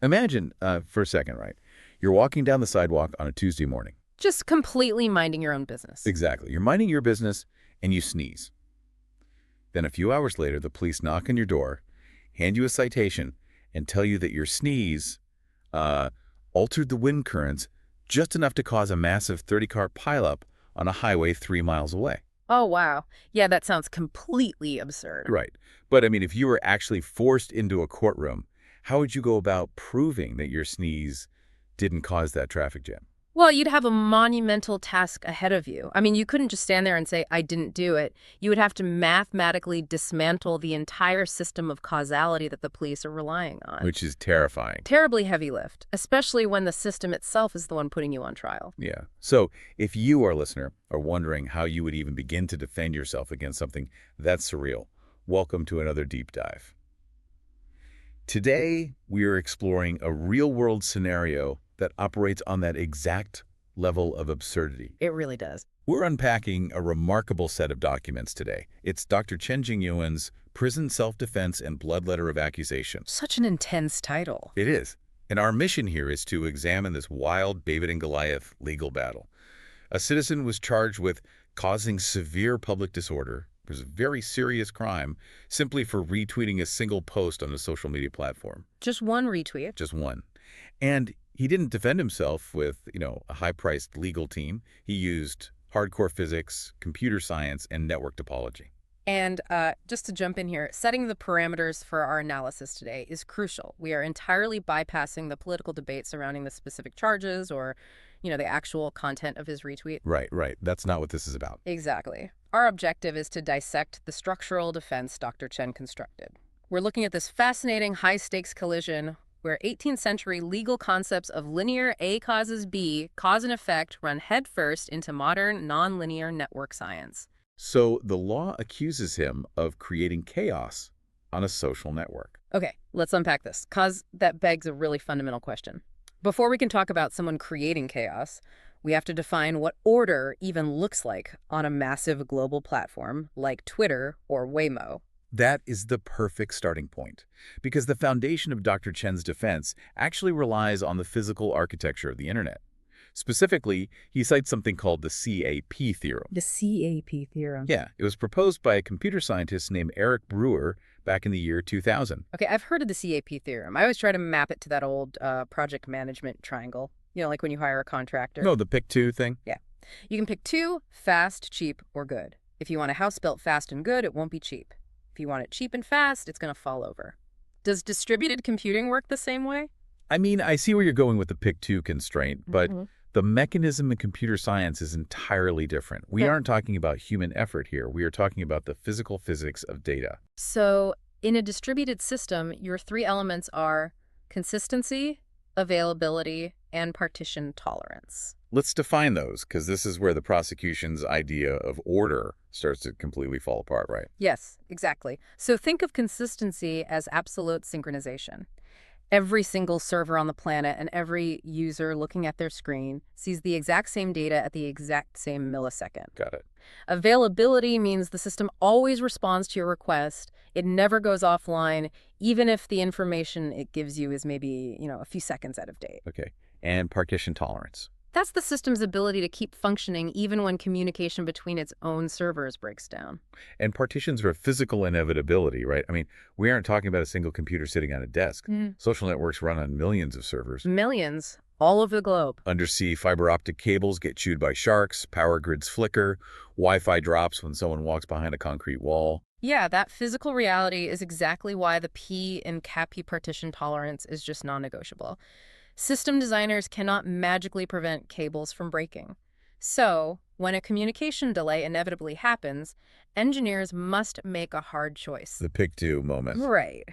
Imagine, for a second, right? You're walking down the sidewalk on a Tuesday morning. Just completely minding your own business. Exactly. You're minding your business and you sneeze. Then a few hours later, the police knock on your door, hand you a citation, and tell you that your sneeze altered the wind currents just enough to cause a massive 30-car pileup on a highway 3 miles away. Oh, wow. Yeah, that sounds completely absurd. Right. But, I mean, if you were actually forced into a courtroom, how would you go about proving that your sneeze didn't cause that traffic jam? Well, you'd have a monumental task ahead of you. I mean, you couldn't just stand there and say, I didn't do it. You would have to mathematically dismantle the entire system of causality that the police are relying on. Which is terrifying. Terribly heavy lift, especially when the system itself is the one putting you on trial. Yeah. So if you, our listener, are wondering how you would even begin to defend yourself against something that's surreal, welcome to another deep dive. Today, we are exploring a real-world scenario that operates on that exact level of absurdity. It really does. We're unpacking a remarkable set of documents today. It's Dr. Chen Jingyuan's Prison Self-Defense and Blood Letter of Accusation. Such an intense title. It is. And our mission here is to examine this wild David and Goliath legal battle. A citizen was charged with causing severe public disorder. It was a very serious crime simply for retweeting a single post on a social media platform. Just one retweet. Just one. And he didn't defend himself with, a high-priced legal team. He used hardcore physics, computer science, and network topology. And just to jump in here, setting the parameters for our analysis today is crucial. We are entirely bypassing the political debate surrounding the specific charges or, the actual content of his retweet. Right. That's not what this is about. Exactly. Our objective is to dissect the structural defense Dr. Chen constructed. We're looking at this fascinating high-stakes collision where 18th century legal concepts of linear A causes B, cause and effect, run headfirst into modern nonlinear network science. So the law accuses him of creating chaos on a social network. Okay, let's unpack this, because that begs a really fundamental question. Before we can talk about someone creating chaos, we have to define what order even looks like on a massive global platform like Twitter or Waymo. That is the perfect starting point, because the foundation of Dr. Chen's defense actually relies on the physical architecture of the internet. Specifically, he cites something called the CAP theorem. The CAP theorem. Yeah, it was proposed by a computer scientist named Eric Brewer back in the year 2000. Okay, I've heard of the CAP theorem. I always try to map it to that old project management triangle, like when you hire a contractor. No, the pick two thing? Yeah. You can pick two: fast, cheap, or good. If you want a house built fast and good, it won't be cheap. If you want it cheap and fast, it's going to fall over. Does distributed computing work the same way? I mean, I see where you're going with the pick two constraint, but the mechanism in computer science is entirely different. We aren't talking about human effort here. We are talking about the physical physics of data. So in a distributed system, your three elements are consistency, availability, and partition tolerance. Let's define those, because this is where the prosecution's idea of order starts to completely fall apart, right? Yes, exactly. So think of consistency as absolute synchronization. Every single server on the planet and every user looking at their screen sees the exact same data at the exact same millisecond. Got it. Availability means the system always responds to your request. It never goes offline, even if the information it gives you is maybe, a few seconds out of date. Okay. And partition tolerance. That's the system's ability to keep functioning even when communication between its own servers breaks down. And partitions are a physical inevitability, right? I mean, we aren't talking about a single computer sitting on a desk. Social networks run on millions of servers. Millions, all over the globe. Undersea fiber optic cables get chewed by sharks, power grids flicker, Wi-Fi drops when someone walks behind a concrete wall. Yeah, that physical reality is exactly why the P in CAPI partition tolerance is just non-negotiable. System designers cannot magically prevent cables from breaking. So, when a communication delay inevitably happens, engineers must make a hard choice. The pick two moment. Right.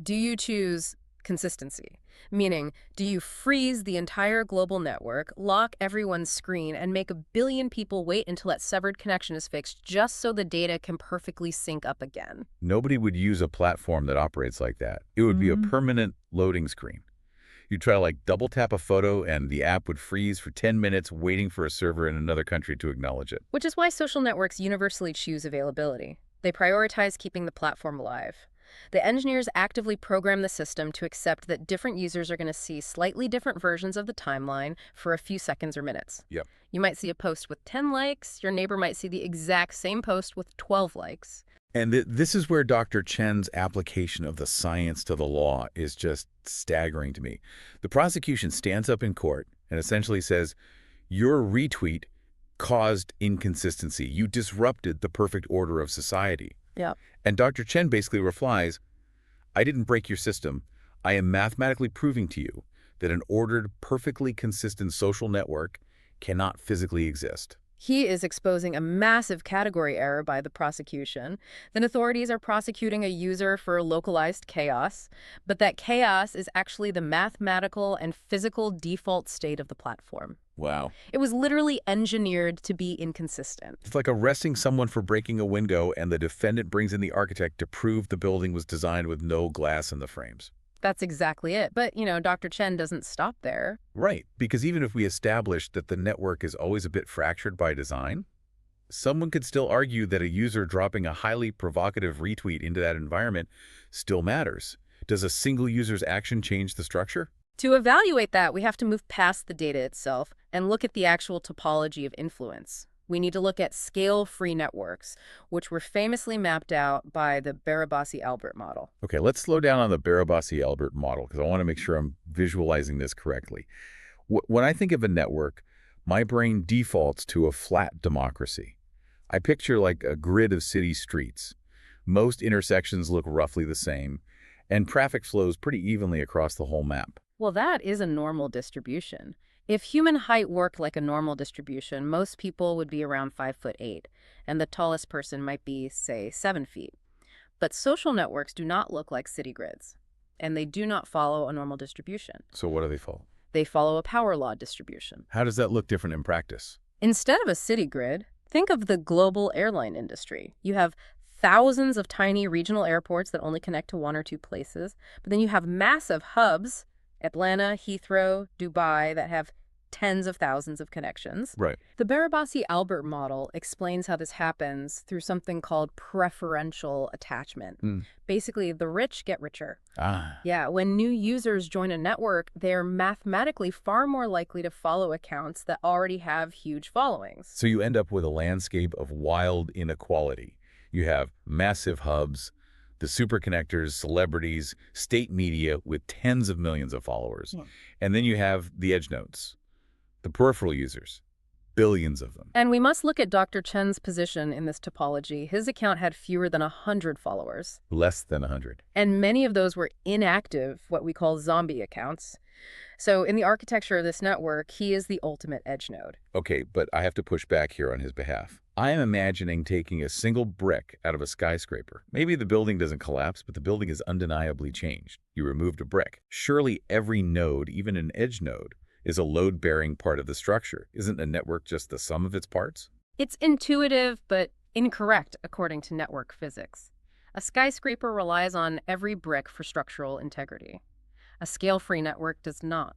Do you choose consistency? Meaning, do you freeze the entire global network, lock everyone's screen, and make 1 billion people wait until that severed connection is fixed just so the data can perfectly sync up again? Nobody would use a platform that operates like that. It would be a permanent loading screen. You'd try to double tap a photo and the app would freeze for 10 minutes waiting for a server in another country to acknowledge it. Which is why social networks universally choose availability. They prioritize keeping the platform alive. The engineers actively program the system to accept that different users are going to see slightly different versions of the timeline for a few seconds or minutes. Yep. You might see a post with 10 likes. Your neighbor might see the exact same post with 12 likes. And this is where Dr. Chen's application of the science to the law is just staggering to me. The prosecution stands up in court and essentially says, your retweet caused inconsistency. You disrupted the perfect order of society. Yeah. And Dr. Chen basically replies, I didn't break your system. I am mathematically proving to you that an ordered, perfectly consistent social network cannot physically exist. He is exposing a massive category error by the prosecution. Then authorities are prosecuting a user for localized chaos, but that chaos is actually the mathematical and physical default state of the platform. Wow. It was literally engineered to be inconsistent. It's like arresting someone for breaking a window and the defendant brings in the architect to prove the building was designed with no glass in the frames. That's exactly it. But, Dr. Chen doesn't stop there. Right, because even if we establish that the network is always a bit fractured by design, someone could still argue that a user dropping a highly provocative retweet into that environment still matters. Does a single user's action change the structure? To evaluate that, we have to move past the data itself and look at the actual topology of influence. We need to look at scale-free networks, which were famously mapped out by the Barabasi-Albert model. Okay, let's slow down on the Barabasi-Albert model because I want to make sure I'm visualizing this correctly. When I think of a network, my brain defaults to a flat democracy. I picture like a grid of city streets. Most intersections look roughly the same, and traffic flows pretty evenly across the whole map. Well, that is a normal distribution. If human height worked like a normal distribution, most people would be around 5'8", and the tallest person might be, say, 7 feet. But social networks do not look like city grids, and they do not follow a normal distribution. So what do they follow? They follow a power law distribution. How does that look different in practice? Instead of a city grid, think of the global airline industry. You have thousands of tiny regional airports that only connect to one or two places, but then you have massive hubs, Atlanta, Heathrow, Dubai, that have tens of thousands of connections. Right. The Barabasi-Albert model explains how this happens through something called preferential attachment. Basically, the rich get richer. Yeah, when new users join a network, they're mathematically far more likely to follow accounts that already have huge followings. So you end up with a landscape of wild inequality. You have massive hubs, the superconnectors, celebrities, state media with tens of millions of followers. And then you have the edge nodes, the peripheral users, billions of them. And we must look at Dr. Chen's position in this topology. His account had fewer than 100 followers. Less than 100. And many of those were inactive, what we call zombie accounts. So in the architecture of this network, he is the ultimate edge node. Okay, but I have to push back here on his behalf. I am imagining taking a single brick out of a skyscraper. Maybe the building doesn't collapse, but the building is undeniably changed. You removed a brick. Surely every node, even an edge node, is a load-bearing part of the structure. Isn't a network just the sum of its parts? It's intuitive, but incorrect according to network physics. A skyscraper relies on every brick for structural integrity. A scale-free network does not.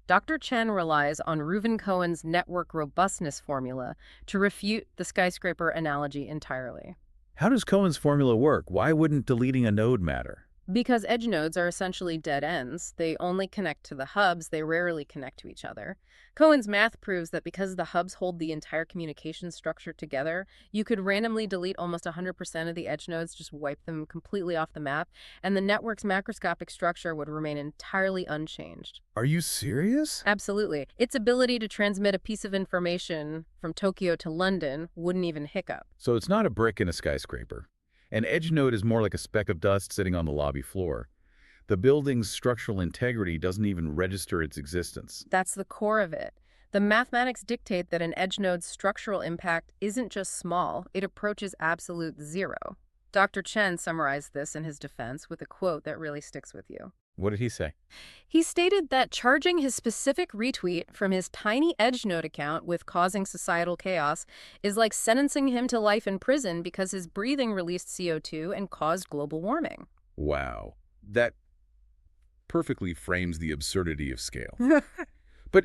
Dr. Chen relies on Reuven-Cohen's network robustness formula to refute the skyscraper analogy entirely. How does Cohen's formula work? Why wouldn't deleting a node matter? Because edge nodes are essentially dead ends. They only connect to the hubs, they rarely connect to each other. Cohen's math proves that because the hubs hold the entire communication structure together, you could randomly delete almost 100% of the edge nodes, just wipe them completely off the map, and the network's macroscopic structure would remain entirely unchanged. Are you serious? Absolutely. Its ability to transmit a piece of information from Tokyo to London wouldn't even hiccup. So it's not a brick in a skyscraper. An edge node is more like a speck of dust sitting on the lobby floor. The building's structural integrity doesn't even register its existence. That's the core of it. The mathematics dictate that an edge node's structural impact isn't just small, it approaches absolute zero. Dr. Chen summarized this in his defense with a quote that really sticks with you. What did he say? He stated that charging his specific retweet from his tiny edge node account with causing societal chaos is like sentencing him to life in prison because his breathing released CO2 and caused global warming. Wow. That perfectly frames the absurdity of scale. But,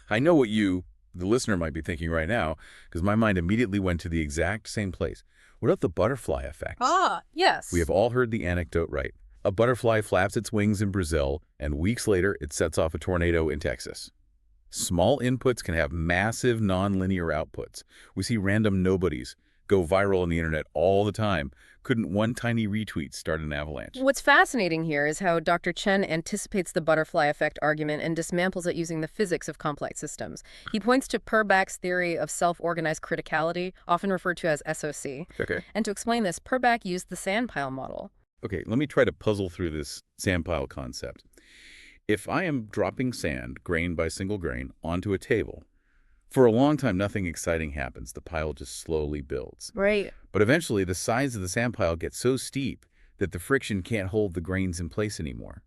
I know what you, the listener, might be thinking right now, because my mind immediately went to the exact same place. What about the butterfly effect? Ah, yes. We have all heard the anecdote, right? A butterfly flaps its wings in Brazil, and weeks later, it sets off a tornado in Texas. Small inputs can have massive nonlinear outputs. We see random nobodies go viral on the internet all the time. Couldn't one tiny retweet start an avalanche? What's fascinating here is how Dr. Chen anticipates the butterfly effect argument and dismantles it using the physics of complex systems. He points to Purbach's theory of self-organized criticality, often referred to as SOC. Okay. And to explain this, Purbach used the sandpile model. Okay, let me try to puzzle through this sandpile concept. If I am dropping sand, grain by single grain, onto a table, for a long time, nothing exciting happens. The pile just slowly builds. Right. But eventually, the sides of the sandpile get so steep that the friction can't hold the grains in place anymore.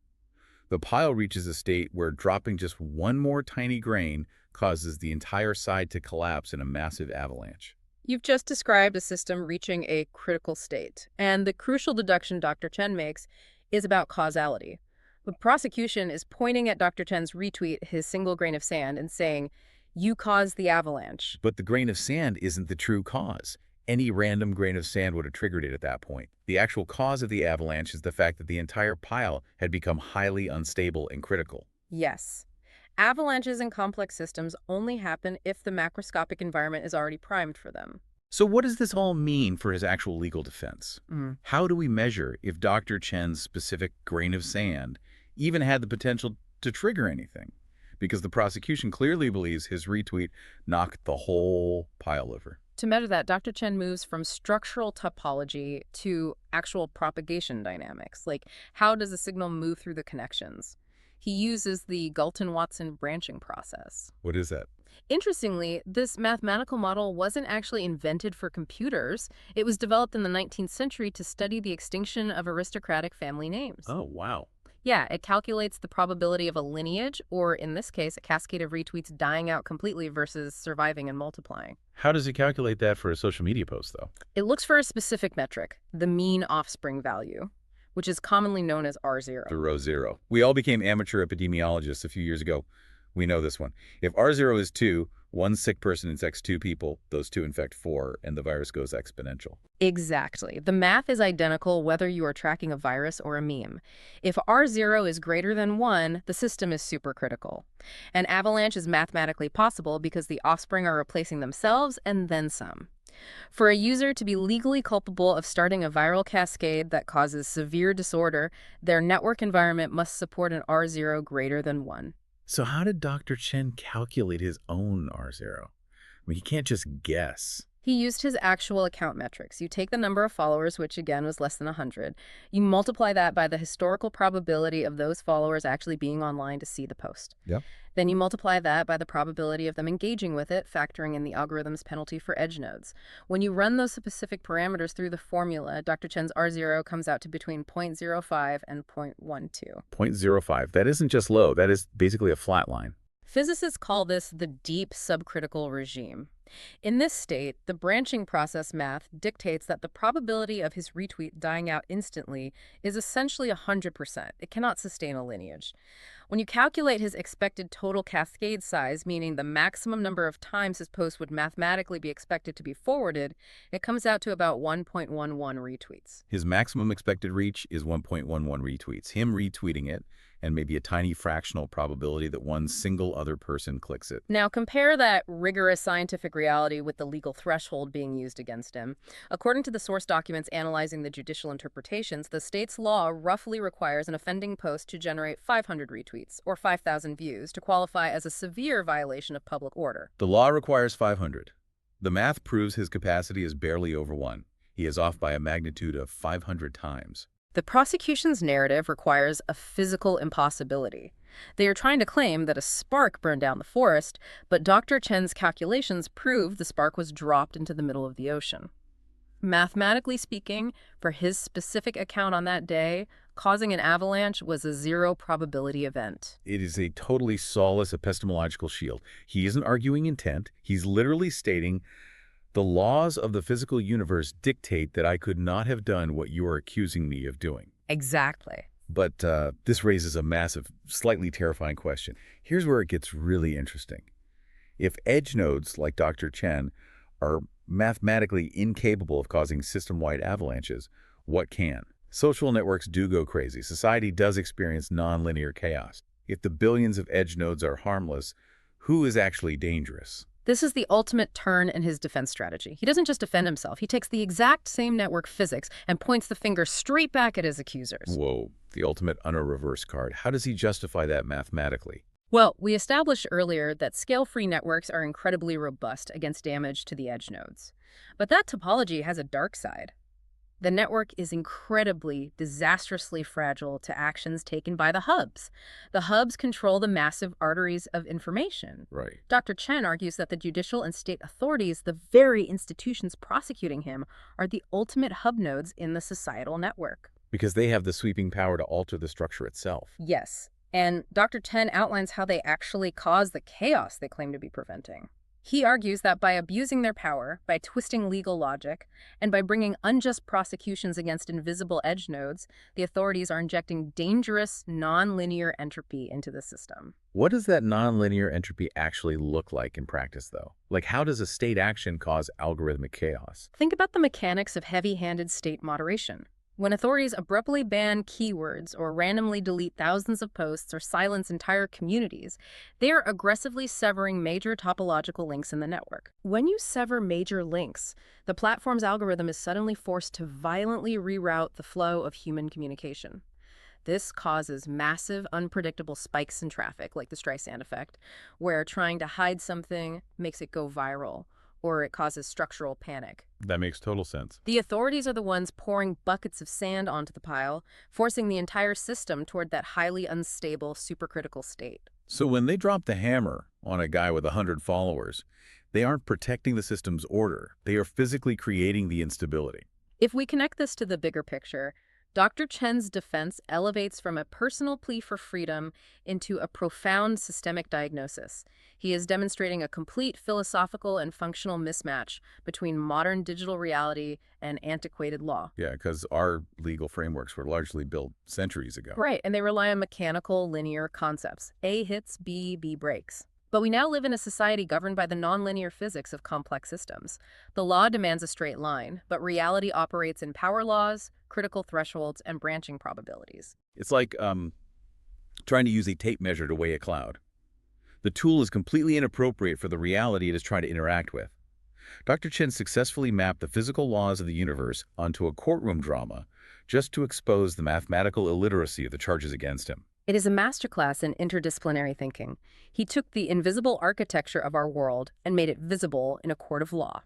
The pile reaches a state where dropping just one more tiny grain causes the entire side to collapse in a massive avalanche. You've just described a system reaching a critical state. And the crucial deduction Dr. Chen makes is about causality. The prosecution is pointing at Dr. Chen's retweet, his single grain of sand, and saying, "You caused the avalanche." But the grain of sand isn't the true cause. Any random grain of sand would have triggered it at that point. The actual cause of the avalanche is the fact that the entire pile had become highly unstable and critical. Yes. Avalanches in complex systems only happen if the macroscopic environment is already primed for them. So what does this all mean for his actual legal defense? How do we measure if Dr. Chen's specific grain of sand even had the potential to trigger anything? Because the prosecution clearly believes his retweet knocked the whole pile over. To measure that, Dr. Chen moves from structural topology to actual propagation dynamics, like how does a signal move through the connections? He uses the Galton-Watson branching process. What is that? Interestingly, this mathematical model wasn't actually invented for computers. It was developed in the 19th century to study the extinction of aristocratic family names. Oh, wow. Yeah, it calculates the probability of a lineage, or in this case, a cascade of retweets dying out completely versus surviving and multiplying. How does it calculate that for a social media post, though? It looks for a specific metric, the mean offspring value, which is commonly known as R0. The row zero. We all became amateur epidemiologists a few years ago. We know this one. If R0 is 2, one sick person infects 2 people, those 2 infect 4, and the virus goes exponential. Exactly. The math is identical whether you are tracking a virus or a meme. If R0 is greater than 1, the system is supercritical. An avalanche is mathematically possible because the offspring are replacing themselves and then some. For a user to be legally culpable of starting a viral cascade that causes severe disorder, their network environment must support an R0 greater than 1. So how did Dr. Chen calculate his own R0? I mean, he can't just guess. He used his actual account metrics. You take the number of followers, which again was less than 100. You multiply that by the historical probability of those followers actually being online to see the post. Yep. Then you multiply that by the probability of them engaging with it, factoring in the algorithm's penalty for edge nodes. When you run those specific parameters through the formula, Dr. Chen's R0 comes out to between 0.05 and 0.12. 0.05. That isn't just low. That is basically a flat line. Physicists call this the deep subcritical regime. In this state, the branching process math dictates that the probability of his retweet dying out instantly is essentially 100%. It cannot sustain a lineage. When you calculate his expected total cascade size, meaning the maximum number of times his post would mathematically be expected to be forwarded, it comes out to about 1.11 retweets. His maximum expected reach is 1.11 retweets. Him retweeting it, and maybe a tiny fractional probability that one single other person clicks it. Now compare that rigorous scientific reality with the legal threshold being used against him. According to the source documents analyzing the judicial interpretations, the state's law roughly requires an offending post to generate 500 retweets, or 5,000 views, to qualify as a severe violation of public order. The law requires 500. The math proves his capacity is barely over 1. He is off by a magnitude of 500 times. The prosecution's narrative requires a physical impossibility. They are trying to claim that a spark burned down the forest, but Dr. Chen's calculations prove the spark was dropped into the middle of the ocean. Mathematically speaking, for his specific account on that day, causing an avalanche was a 0 probability event. It is a totally soulless epistemological shield. He isn't arguing intent. He's literally stating, the laws of the physical universe dictate that I could not have done what you are accusing me of doing. Exactly. But this raises a massive, slightly terrifying question. Here's where it gets really interesting. If edge nodes like Dr. Chen are mathematically incapable of causing system-wide avalanches, what can? Social networks do go crazy. Society does experience nonlinear chaos. If the billions of edge nodes are harmless, who is actually dangerous? This is the ultimate turn in his defense strategy. He doesn't just defend himself. He takes the exact same network physics and points the finger straight back at his accusers. Whoa, the ultimate reverse card. How does he justify that mathematically? Well, we established earlier that scale-free networks are incredibly robust against damage to the edge nodes. But that topology has a dark side. The network is incredibly, disastrously fragile to actions taken by the hubs. The hubs control the massive arteries of information. Right. Dr. Chen argues that the judicial and state authorities, the very institutions prosecuting him, are the ultimate hub nodes in the societal network. Because they have the sweeping power to alter the structure itself. Yes, and Dr. Chen outlines how they actually cause the chaos they claim to be preventing. He argues that by abusing their power, by twisting legal logic, and by bringing unjust prosecutions against invisible edge nodes, the authorities are injecting dangerous, nonlinear entropy into the system. What does that nonlinear entropy actually look like in practice, though? Like, how does a state action cause algorithmic chaos? Think about the mechanics of heavy-handed state moderation. When authorities abruptly ban keywords or randomly delete thousands of posts or silence entire communities, they are aggressively severing major topological links in the network. When you sever major links, the platform's algorithm is suddenly forced to violently reroute the flow of human communication. This causes massive, unpredictable spikes in traffic, like the Streisand effect, where trying to hide something makes it go viral, or it causes structural panic. That makes total sense. The authorities are the ones pouring buckets of sand onto the pile, forcing the entire system toward that highly unstable, supercritical state. So when they drop the hammer on a guy with 100 followers, they aren't protecting the system's order. They are physically creating the instability. If we connect this to the bigger picture, Dr. Chen's defense elevates from a personal plea for freedom into a profound systemic diagnosis. He is demonstrating a complete philosophical and functional mismatch between modern digital reality and antiquated law. Yeah, because our legal frameworks were largely built centuries ago. Right, and they rely on mechanical, linear concepts. A hits B, B breaks. But we now live in a society governed by the nonlinear physics of complex systems. The law demands a straight line, but reality operates in power laws, critical thresholds, and branching probabilities. It's like trying to use a tape measure to weigh a cloud. The tool is completely inappropriate for the reality it is trying to interact with. Dr. Chen successfully mapped the physical laws of the universe onto a courtroom drama just to expose the mathematical illiteracy of the charges against him. It is a masterclass in interdisciplinary thinking. He took the invisible architecture of our world and made it visible in a court of law.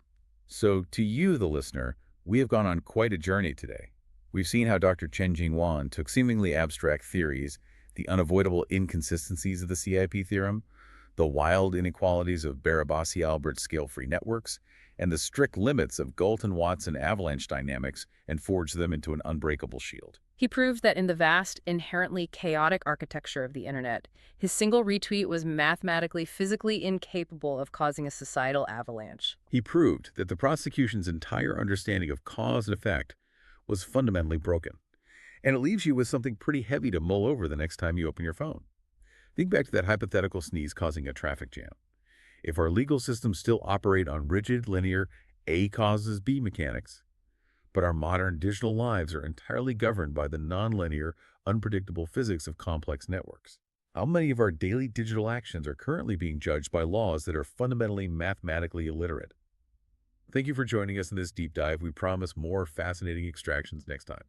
So to you, the listener, we have gone on quite a journey today. We've seen how Dr. Chen Jingwan took seemingly abstract theories, the unavoidable inconsistencies of the CIP theorem, the wild inequalities of Barabasi-Albert scale-free networks, and the strict limits of Galton-Watson avalanche dynamics, and forged them into an unbreakable shield. He proved that in the vast, inherently chaotic architecture of the internet, his single retweet was mathematically, physically incapable of causing a societal avalanche. He proved that the prosecution's entire understanding of cause and effect was fundamentally broken. And it leaves you with something pretty heavy to mull over the next time you open your phone. Think back to that hypothetical sneeze causing a traffic jam. If our legal systems still operate on rigid, linear A causes B mechanics, but our modern digital lives are entirely governed by the nonlinear, unpredictable physics of complex networks, how many of our daily digital actions are currently being judged by laws that are fundamentally mathematically illiterate? Thank you for joining us in this deep dive. We promise more fascinating extractions next time.